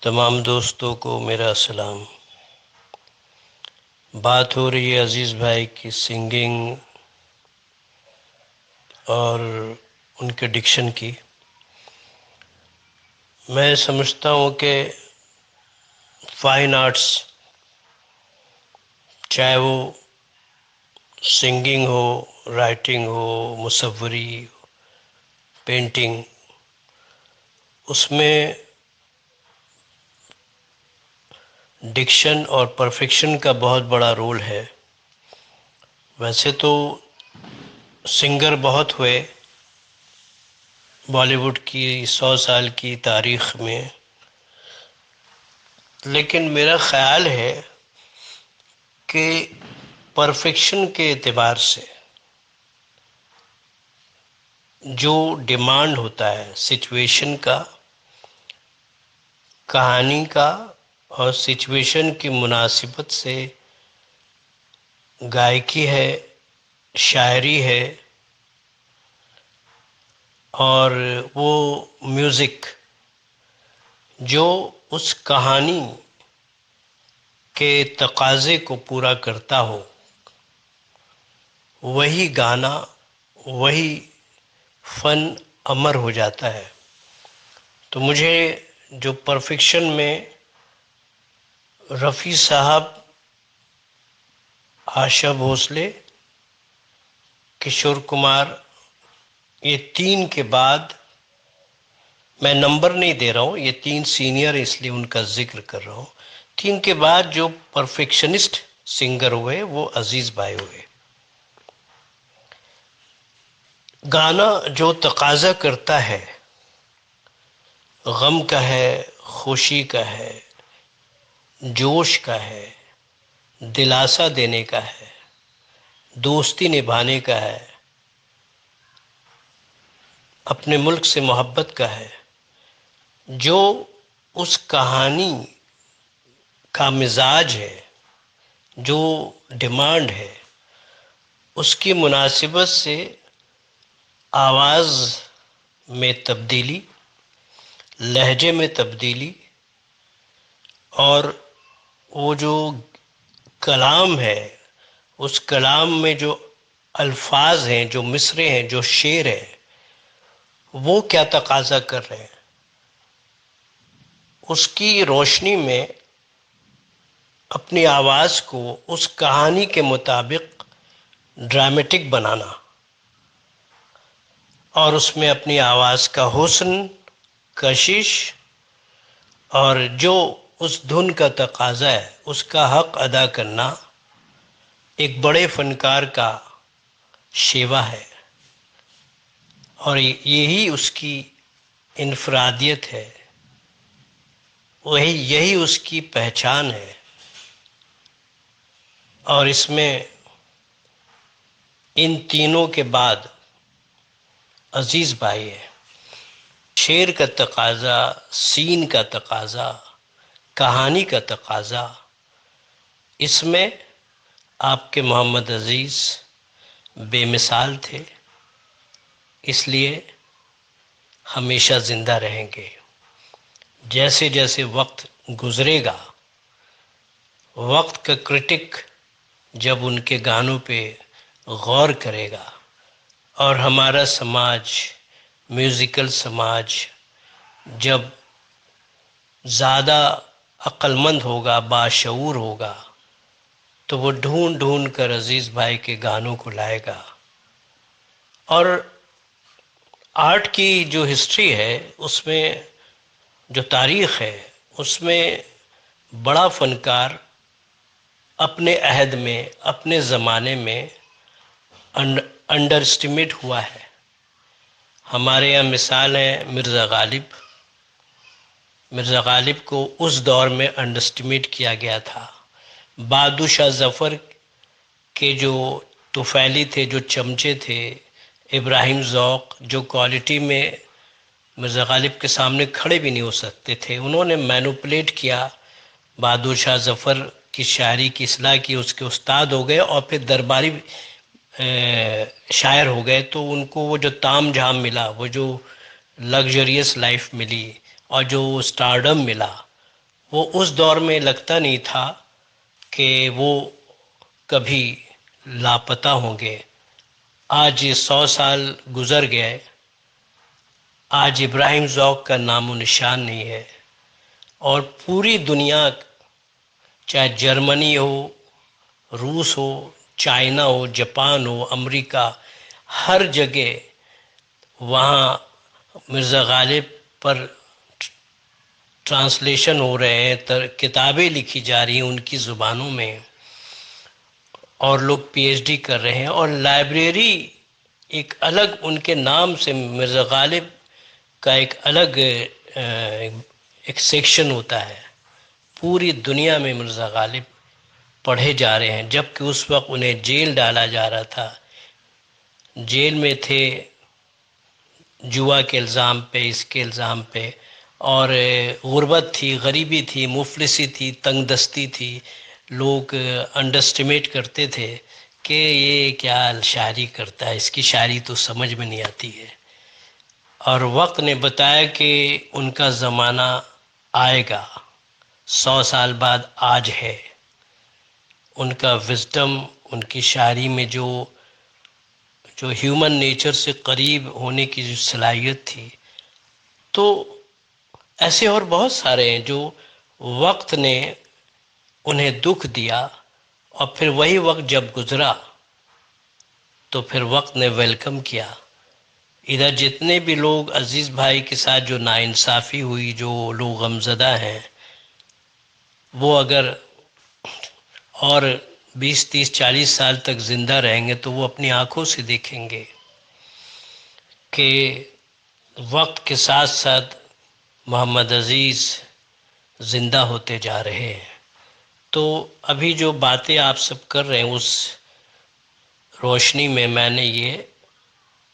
تمام دوستوں کو میرا سلام۔ بات ہو رہی ہے عزیز بھائی کی سنگنگ اور ان کے ڈکشن کی۔ میں سمجھتا ہوں کہ فائن آرٹس، چاہے وہ سنگنگ ہو، رائٹنگ ہو، مصوری، پینٹنگ، اس میں ڈکشن اور پرفیکشن کا بہت بڑا رول ہے۔ ویسے تو سنگر بہت ہوئے بالی ووڈ کی 100 سال کی تاریخ میں، لیکن میرا خیال ہے کہ پرفیکشن کے اعتبار سے جو ڈیمانڈ ہوتا ہے سچویشن کا، کہانی کا، اور سچویشن کی مناسبت سے گائیکی ہے، شاعری ہے، اور وہ میوزک جو اس کہانی کے تقاضے کو پورا کرتا ہو، وہی گانا، وہی فن امر ہو جاتا ہے۔ تو مجھے جو پرفیکشن میں رفیع صاحب، آشا بھوسلے، کشور کمار، یہ تین کے بعد، میں نمبر نہیں دے رہا ہوں، یہ تین سینئر اس لیے ان کا ذکر کر رہا ہوں، تین کے بعد جو پرفیکشنسٹ سنگر ہوئے وہ عزیز بھائی ہوئے۔ گانا جو تقاضا کرتا ہے، غم کا ہے، خوشی کا ہے، جوش کا ہے، دلاسا دینے کا ہے، دوستی نبھانے کا ہے، اپنے ملک سے محبت کا ہے، جو اس کہانی کا مزاج ہے، جو ڈیمانڈ ہے، اس کی مناسبت سے آواز میں تبدیلی، لہجے میں تبدیلی، اور وہ جو کلام ہے، اس کلام میں جو الفاظ ہیں، جو مصرعے ہیں، جو شعر ہے، وہ کیا تقاضا کر رہے ہیں، اس کی روشنی میں اپنی آواز کو اس کہانی کے مطابق ڈرامیٹک بنانا، اور اس میں اپنی آواز کا حسن، کشش، اور جو اس دھن کا تقاضا ہے اس کا حق ادا کرنا، ایک بڑے فنکار کا شیوا ہے، اور یہی اس کی انفرادیت ہے، یہی اس کی پہچان ہے۔ اور اس میں ان تینوں کے بعد عزیز بھائی ہے۔ شعر کا تقاضا، سین کا تقاضا، کہانی کا تقاضا، اس میں آپ کے محمد عزیز بے مثال تھے، اس لیے ہمیشہ زندہ رہیں گے۔ جیسے جیسے وقت گزرے گا، وقت کا کرٹک جب ان کے گانوں پہ غور کرے گا، اور ہمارا سماج، میوزیکل سماج جب زیادہ عقل مند ہوگا، باشعور ہوگا، تو وہ ڈھونڈ ڈھونڈ کر عزیز بھائی کے گانوں کو لائے گا۔ اور آرٹ کی جو ہسٹری ہے، اس میں جو تاریخ ہے، اس میں بڑا فنکار اپنے عہد میں، اپنے زمانے میں انڈر اسٹیمیٹ ہوا ہے۔ ہمارے یہاں مثال ہے مرزا غالب۔ مرزا غالب کو اس دور میں انڈر اسٹیمیٹ کیا گیا تھا۔ بہادر شاہ ظفر کے جو طفیلی تھے، جو چمچے تھے، ابراہیم ذوق، جو کوالٹی میں مرزا غالب کے سامنے کھڑے بھی نہیں ہو سکتے تھے، انہوں نے مینوپولیٹ کیا، بہادر شاہ ظفر کی شاعری کی اصلاح کی، اس کے استاد ہو گئے، اور پھر درباری شاعر ہو گئے، تو ان کو وہ جو تام جھام ملا، وہ جو لگژریس لائف ملی، اور جو سٹارڈم ملا، وہ اس دور میں لگتا نہیں تھا کہ وہ کبھی لاپتہ ہوں گے۔ آج 100 سال گزر گئے، آج ابراہیم ذوق کا نام و نشان نہیں ہے، اور پوری دنیا، چاہے جرمنی ہو، روس ہو، چائنا ہو، جاپان ہو، امریکہ، ہر جگہ وہاں مرزا غالب پر ٹرانسلیشن ہو رہے ہیں، کتابیں لکھی جا رہی ہیں ان کی زبانوں میں، اور لوگ پی ایچ ڈی کر رہے ہیں، اور لائبریری ایک الگ ان کے نام سے، مرزا غالب کا ایک الگ ایک سیکشن ہوتا ہے۔ پوری دنیا میں مرزا غالب پڑھے جا رہے ہیں، جبکہ اس وقت انہیں جیل ڈالا جا رہا تھا، جیل میں تھے جوا کے الزام پہ، اس کے الزام پہ، اور غربت تھی، غریبی تھی، مفلسی تھی، تنگ دستی تھی، لوگ انڈرسٹیمیٹ کرتے تھے کہ یہ کیا شاعری کرتا ہے، اس کی شاعری تو سمجھ میں نہیں آتی ہے۔ اور وقت نے بتایا کہ ان کا زمانہ آئے گا، 100 سال بعد آج ہے۔ ان کا وزڈم، ان کی شاعری میں جو ہیومن نیچر سے قریب ہونے کی جو صلاحیت تھی، تو ایسے اور بہت سارے ہیں جو وقت نے انہیں دکھ دیا، اور پھر وہی وقت جب گزرا تو پھر وقت نے ویلکم کیا۔ ادھر جتنے بھی لوگ عزیز بھائی کے ساتھ جو ناانصافی ہوئی، جو لوگ غمزدہ ہیں، وہ اگر اور 20 30 40 سال تک زندہ رہیں گے تو وہ اپنی آنکھوں سے دیکھیں گے کہ وقت کے ساتھ ساتھ محمد عزیز زندہ ہوتے جا رہے ہیں۔ تو ابھی جو باتیں آپ سب کر رہے ہیں، اس روشنی میں میں نے یہ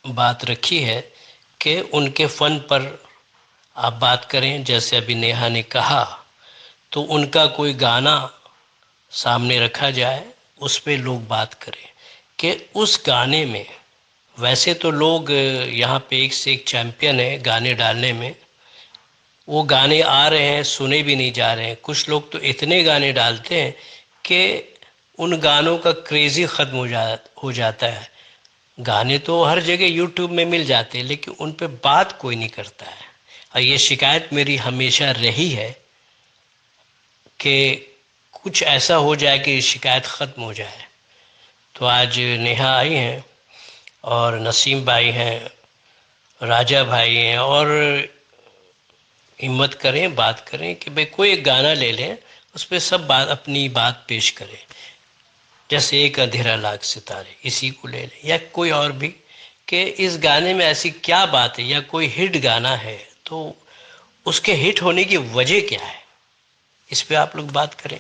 بات رکھی ہے کہ ان کے فن پر آپ بات کریں، جیسے ابھی نیہا نے کہا، تو ان کا کوئی گانا سامنے رکھا جائے، اس پہ لوگ بات کریں کہ اس گانے میں، ویسے تو لوگ یہاں پہ ایک سے ایک چیمپئن ہیں گانے ڈالنے میں، وہ گانے آ رہے ہیں، سنے بھی نہیں جا رہے ہیں، کچھ لوگ تو اتنے گانے ڈالتے ہیں کہ ان گانوں کا کریز ہی ختم ہو جاتا ہے۔ گانے تو ہر جگہ یوٹیوب میں مل جاتے ہیں، لیکن ان پہ بات کوئی نہیں کرتا ہے، اور یہ شکایت میری ہمیشہ رہی ہے کہ کچھ ایسا ہو جائے کہ شکایت ختم ہو جائے۔ تو آج نیہا آئی ہیں، اور نسیم بھائی ہیں، راجہ بھائی ہیں، اور ہمت کریں، بات کریں کہ بھئی کوئی ایک گانا لے لیں، اس پہ سب بات اپنی بات پیش کریں، جیسے ایک اندھیرا لاکھ ستارے، اسی کو لے لیں، یا کوئی اور بھی، کہ اس گانے میں ایسی کیا بات ہے، یا کوئی ہٹ گانا ہے تو اس کے ہٹ ہونے کی وجہ کیا ہے، اس پہ آپ لوگ بات کریں۔